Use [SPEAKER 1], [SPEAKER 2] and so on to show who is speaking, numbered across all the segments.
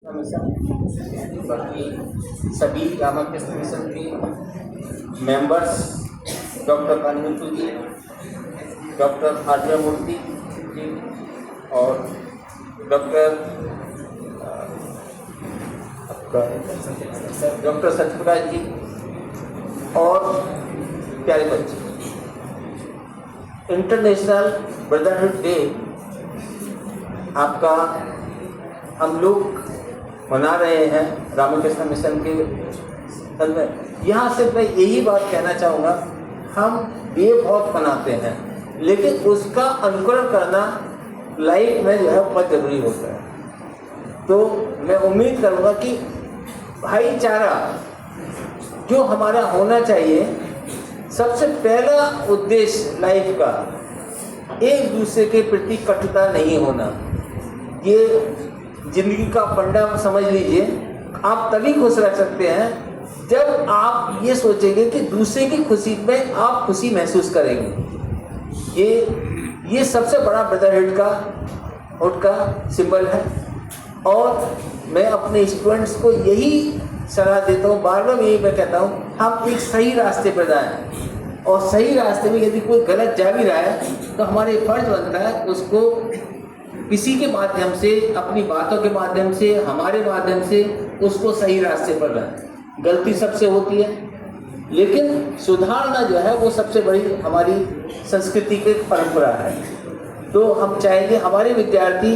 [SPEAKER 1] बाकी सभी रामकृष्ण मिशन के मेंबर्स, डॉक्टर कानूनपुर जी, डॉक्टर आर्या मूर्ति जी और डॉक्टर सत्यप्रकाश जी और प्यारे बच्चे, इंटरनेशनल ब्रदरहुड डे आपका हम लोग मना रहे हैं रामकृष्ण मिशन के तल में। यहाँ से मैं यही बात कहना चाहूँगा, हम डे बहुत मनाते हैं लेकिन उसका अनुकरण करना लाइफ में जो है बहुत ज़रूरी होता है। तो मैं उम्मीद करूँगा कि भाईचारा जो हमारा होना चाहिए, सबसे पहला उद्देश्य लाइफ का एक दूसरे के प्रति कटुता नहीं होना, ये जिंदगी का फंडा समझ लीजिए। आप तभी खुश रह सकते हैं जब आप ये सोचेंगे कि दूसरे की खुशी में आप खुशी महसूस करेंगे। ये सबसे बड़ा ब्रदरहुड का सिंबल है। और मैं अपने स्टूडेंट्स को यही सलाह देता हूँ, बार बार यही मैं कहता हूँ, हम एक सही रास्ते पर जाएं और सही रास्ते में यदि कोई गलत जा भी रहा है तो हमारे फर्ज बनता है उसको किसी के माध्यम से, अपनी बातों के माध्यम से, हमारे माध्यम से उसको सही रास्ते पर लाएं। गलती सबसे होती है लेकिन सुधारना जो है वो सबसे बड़ी हमारी संस्कृति की परंपरा है। तो हम चाहेंगे हमारे विद्यार्थी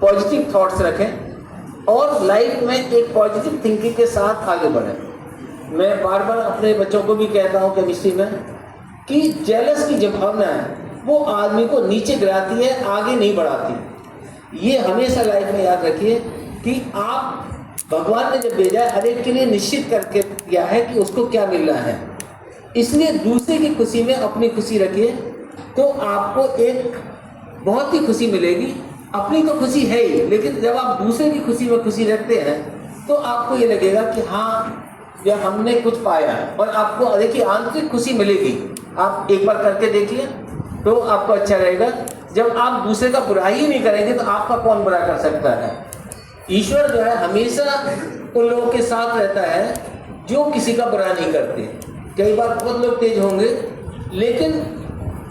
[SPEAKER 1] पॉजिटिव थॉट्स रखें और लाइफ में एक पॉजिटिव थिंकिंग के साथ आगे बढ़ें। मैं बार बार अपने बच्चों को भी कहता हूँ केमिस्ट्री में कि जेलस की जो भावना है वो आदमी को नीचे गिराती है, आगे नहीं बढ़ाती। ये हमेशा लाइफ में याद रखिए कि आप, भगवान ने जब भेजा है हर एक के लिए निश्चित करके किया है कि उसको क्या मिलना है, इसलिए दूसरे की खुशी में अपनी खुशी रखिए तो आपको एक बहुत ही खुशी मिलेगी। अपनी तो खुशी है ही, लेकिन जब आप दूसरे की खुशी में खुशी रखते हैं तो आपको ये लगेगा कि हाँ या हमने कुछ पाया, और आपको देखिए आंतरिक खुशी मिलेगी। आप एक बार करके देखिए तो आपको अच्छा रहेगा। जब आप दूसरे का बुरा ही नहीं करेंगे तो आपका कौन बुरा कर सकता है। ईश्वर जो है हमेशा उन लोगों के साथ रहता है जो किसी का बुरा नहीं करते। कई बार बहुत लोग तेज होंगे लेकिन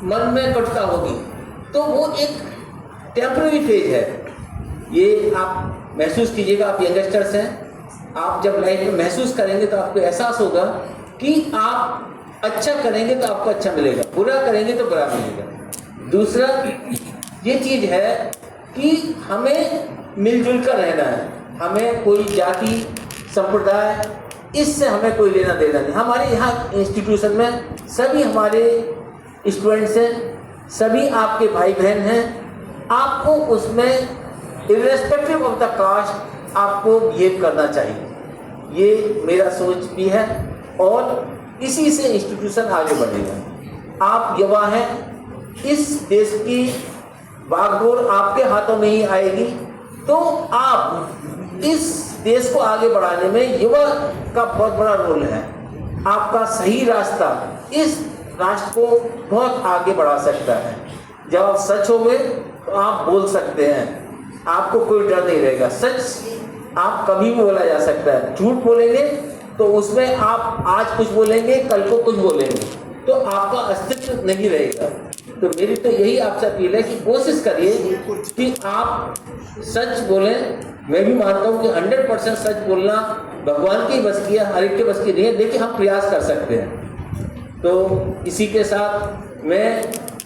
[SPEAKER 1] मन में कटुता होगी, तो वो एक टेम्पररी फेज है। ये आप महसूस कीजिएगा, आप यंगस्टर्स हैं, आप जब लाइफ में महसूस करेंगे तो आपको एहसास होगा कि आप अच्छा करेंगे तो आपको अच्छा मिलेगा, बुरा करेंगे तो बुरा मिलेगा। दूसरा ये चीज़ है कि हमें मिलजुल कर रहना है, हमें कोई जाति संप्रदाय इससे हमें कोई लेना देना नहीं। हमारे यहाँ इंस्टीट्यूशन में सभी हमारे स्टूडेंट्स हैं, सभी आपके भाई बहन हैं। आपको उसमें इर्रेस्पेक्टिव ऑफ द कास्ट आपको बिहेव करना चाहिए, ये मेरा सोच भी है और इसी से इंस्टीट्यूशन आगे बढ़ेगा। आप युवा हैं, इस देश की बागडोर आपके हाथों में ही आएगी, तो आप इस देश को आगे बढ़ाने में युवा का बहुत बड़ा रोल है। आपका सही रास्ता इस राष्ट्र को बहुत आगे बढ़ा सकता है। जब आप सच होंगे तो आप बोल सकते हैं, आपको कोई डर नहीं रहेगा। सच आप कभी भी बोला जा सकता है, झूठ बोलेंगे तो उसमें आप आज कुछ बोलेंगे कल को कुछ बोलेंगे तो आपका अस्तित्व नहीं रहेगा। तो मेरी तो यही आपसे अपील है कि कोशिश करिए कि आप सच बोलें। मैं भी मानता हूँ कि 100% सच बोलना भगवान की बस की है, हर एक के बस की नहीं है, लेकिन हम प्रयास कर सकते हैं। तो इसी के साथ मैं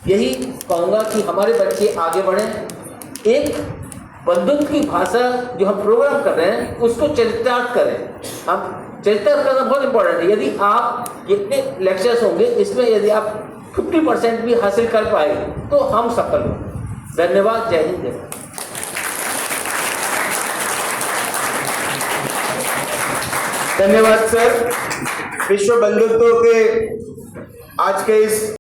[SPEAKER 1] यही कहूँगा कि हमारे बच्चे आगे बढ़ें। एक बंधुत्व की भाषा जो हम प्रोग्राम कर रहे हैं उसको चरितार्थ करें। हम चरितार्थ करना बहुत इंपॉर्टेंट है। यदि आप जितने लेक्चर्स होंगे इसमें यदि आप 50% भी हासिल कर पाए तो हम सफल हों। धन्यवाद। जय हिंद, जय।
[SPEAKER 2] धन्यवाद सर। विश्व बंधुत्व के आज के इस